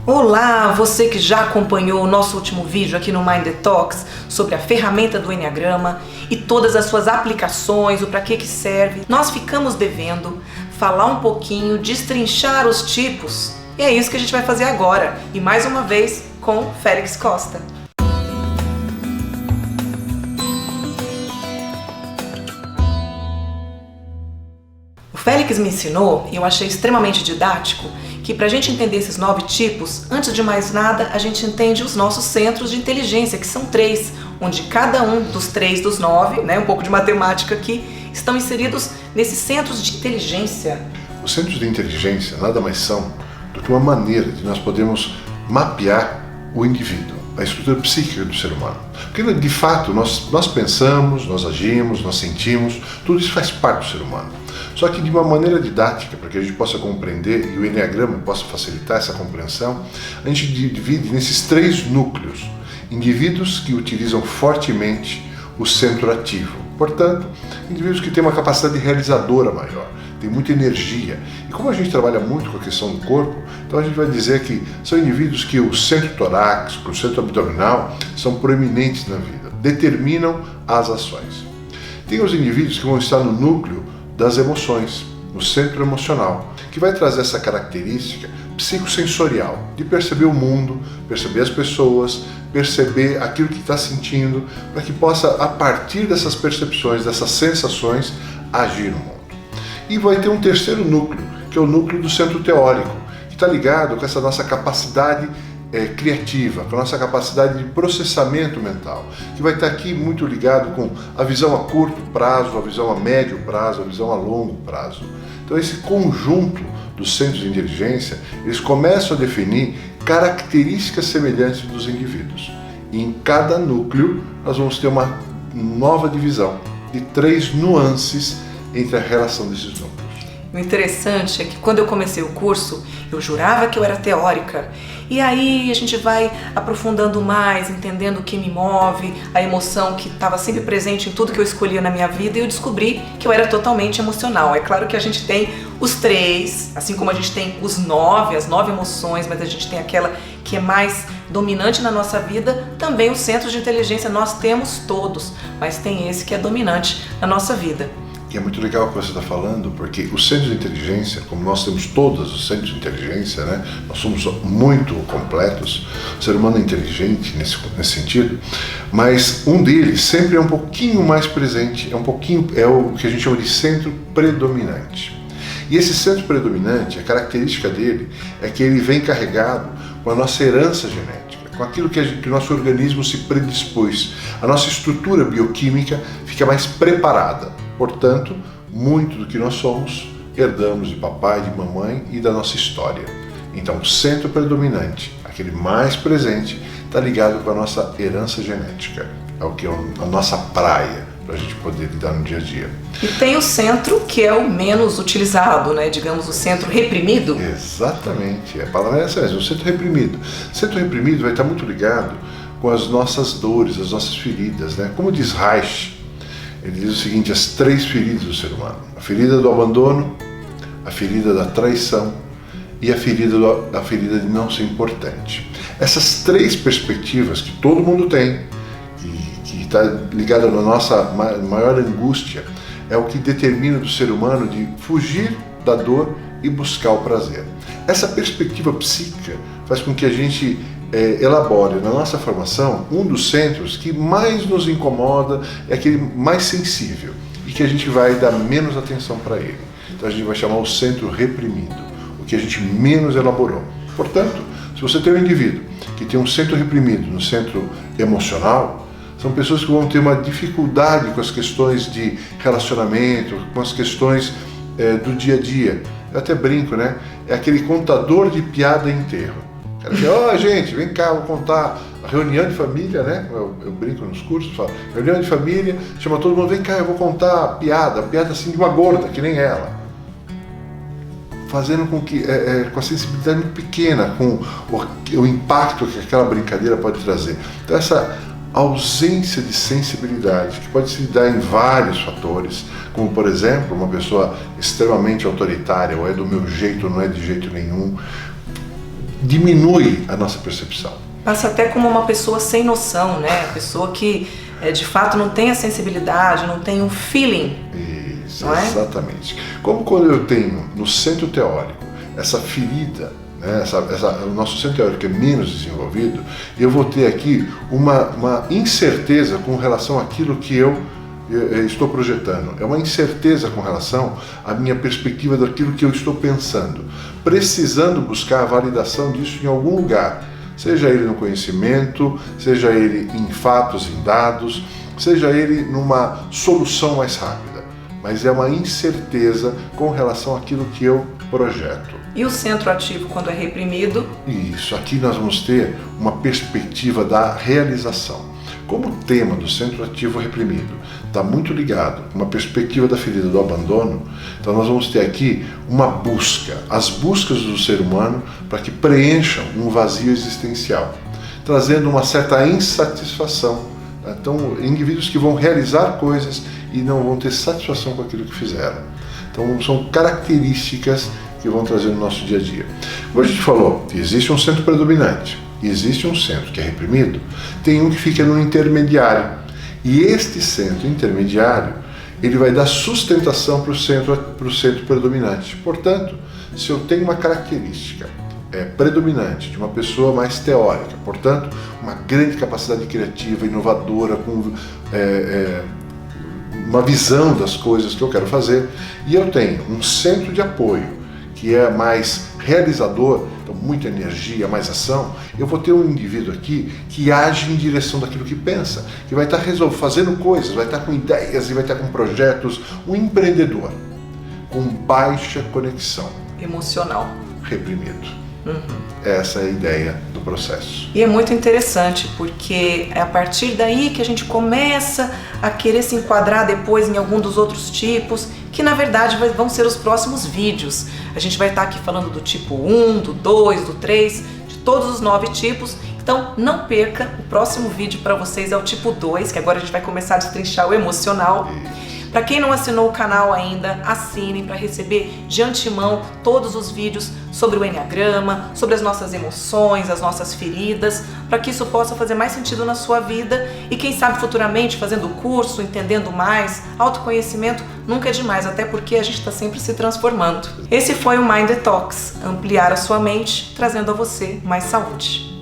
Olá, você que já acompanhou o nosso último vídeo aqui no Mind Detox sobre a ferramenta do Enneagrama e todas as suas aplicações, o para que serve. Nós ficamos devendo falar um pouquinho, destrinchar os tipos, e é isso que a gente vai fazer agora, e mais uma vez com Félix Costa. O Félix me ensinou, e eu achei extremamente didático, que para a gente entender esses 9 tipos, antes de mais nada, a gente entende os nossos centros de inteligência, que são 3, onde cada um dos 3 dos 9, um pouco de matemática aqui, estão inseridos nesses centros de inteligência. Os centros de inteligência nada mais são do que uma maneira de nós podermos mapear o indivíduo, a estrutura psíquica do ser humano. Porque, de fato, nós pensamos, nós agimos, nós sentimos, tudo isso faz parte do ser humano. Só que de uma maneira didática, para que a gente possa compreender e o Enneagrama possa facilitar essa compreensão, a gente divide nesses 3 núcleos, indivíduos que utilizam fortemente o centro ativo. Portanto, indivíduos que têm uma capacidade realizadora maior, têm muita energia. E como a gente trabalha muito com a questão do corpo, então a gente vai dizer que são indivíduos que o centro torácico, o centro abdominal, são proeminentes na vida, determinam as ações. Tem os indivíduos que vão estar no núcleo das emoções, no centro emocional, que vai trazer essa característica psicossensorial, de perceber o mundo, perceber as pessoas, perceber aquilo que está sentindo, para que possa, a partir dessas percepções, dessas sensações, agir no mundo. E vai ter um terceiro núcleo, que é o núcleo do centro teórico, que está ligado com essa nossa capacidade criativa, com a nossa capacidade de processamento mental, que vai estar aqui muito ligado com a visão a curto prazo, a visão a médio prazo, a visão a longo prazo. Então esse conjunto dos centros de inteligência, eles começam a definir características semelhantes dos indivíduos. E em cada núcleo nós vamos ter uma nova divisão de 3 nuances entre a relação desses núcleos. O interessante é que quando eu comecei o curso, eu jurava que eu era teórica. E aí a gente vai aprofundando mais, entendendo o que me move, a emoção que estava sempre presente em tudo que eu escolhia na minha vida, e eu descobri que eu era totalmente emocional. É claro que a gente tem os 3, assim como a gente tem os 9, as 9 emoções, mas a gente tem aquela que é mais dominante na nossa vida, também os centros de inteligência nós temos todos, mas tem esse que é dominante na nossa vida. E é muito legal o que você está falando, porque os centros de inteligência, como nós temos todos os centros de inteligência, nós somos muito completos, o ser humano é inteligente nesse sentido, mas um deles sempre é um pouquinho mais presente, é o que a gente chama de centro predominante. E esse centro predominante, a característica dele é que ele vem carregado com a nossa herança genética, com aquilo que o nosso organismo se predispôs. A nossa estrutura bioquímica fica mais preparada. Portanto, muito do que nós somos, herdamos de papai, de mamãe e da nossa história. Então, o centro predominante, aquele mais presente, está ligado com a nossa herança genética. É o que é a nossa praia, para a gente poder lidar no dia a dia. E tem o centro que é o menos utilizado, digamos, o centro reprimido. Exatamente, a palavra é essa mesmo, o centro reprimido. O centro reprimido vai estar muito ligado com as nossas dores, as nossas feridas, Como diz Reich, ele diz o seguinte: as 3 feridas do ser humano: a ferida do abandono, a ferida da traição e a ferida de não ser importante. Essas 3 perspectivas que todo mundo tem, que está ligada na nossa maior angústia, é o que determina do ser humano de fugir da dor e buscar o prazer. Essa perspectiva psíquica faz com que a gente elabore na nossa formação um dos centros que mais nos incomoda, é aquele mais sensível e que a gente vai dar menos atenção para ele. Então a gente vai chamar o centro reprimido, o que a gente menos elaborou. Portanto, se você tem um indivíduo que tem um centro reprimido no centro emocional, são pessoas que vão ter uma dificuldade com as questões de relacionamento, com as questões do dia a dia. Eu até brinco, É aquele contador de piada em enterro. Gente, vem cá, vou contar a reunião de família, Eu brinco nos cursos, falo, reunião de família, chama todo mundo, vem cá, eu vou contar a piada assim de uma gorda, que nem ela. Fazendo com que, com a sensibilidade muito pequena, com o impacto que aquela brincadeira pode trazer. Então essa ausência de sensibilidade, que pode se dar em vários fatores, como por exemplo, uma pessoa extremamente autoritária, ou é do meu jeito, ou não é de jeito nenhum, diminui a nossa percepção. Passa até como uma pessoa sem noção, né? A pessoa que de fato não tem a sensibilidade, não tem um feeling. Isso, não é? Exatamente. Como quando eu tenho no centro teórico essa ferida, né, o nosso centro teórico é menos desenvolvido, eu vou ter aqui uma incerteza com relação àquilo que eu estou projetando. É uma incerteza com relação à minha perspectiva daquilo que eu estou pensando, precisando buscar a validação disso em algum lugar, seja ele no conhecimento, seja ele em fatos, em dados, seja ele numa solução mais rápida, mas é uma incerteza com relação àquilo que eu projeto. E o centro ativo, quando é reprimido? Isso, aqui nós vamos ter uma perspectiva da realização. Como o tema do centro ativo reprimido está muito ligado com uma perspectiva da ferida do abandono, então nós vamos ter aqui uma busca, as buscas do ser humano para que preencham um vazio existencial, trazendo uma certa insatisfação. Então, indivíduos que vão realizar coisas e não vão ter satisfação com aquilo que fizeram. Então, são características que vão trazer no nosso dia a dia. Como a gente falou, existe um centro predominante, existe um centro que é reprimido, tem um que fica no intermediário. E este centro intermediário, ele vai dar sustentação para o centro predominante. Portanto, se eu tenho uma característica predominante de uma pessoa mais teórica, portanto, uma grande capacidade criativa, inovadora, com uma visão das coisas que eu quero fazer, e eu tenho um centro de apoio que é mais realizador, então muita energia, mais ação, eu vou ter um indivíduo aqui que age em direção daquilo que pensa, que vai estar fazendo coisas, vai estar com ideias e vai estar com projetos, um empreendedor com baixa conexão emocional, reprimido. Essa é a ideia do processo. E é muito interessante, porque é a partir daí que a gente começa a querer se enquadrar depois em algum dos outros tipos, que na verdade vão ser os próximos vídeos. A gente vai estar aqui falando do tipo 1, do 2, do 3, de todos os 9 tipos. Então não perca, o próximo vídeo para vocês é o tipo 2, que agora a gente vai começar a destrinchar o emocional. Para quem não assinou o canal ainda, assinem para receber de antemão todos os vídeos sobre o Enneagrama, sobre as nossas emoções, as nossas feridas, para que isso possa fazer mais sentido na sua vida e quem sabe futuramente fazendo o curso, entendendo mais, autoconhecimento nunca é demais, até porque a gente está sempre se transformando. Esse foi o Mind Detox, ampliar a sua mente, trazendo a você mais saúde.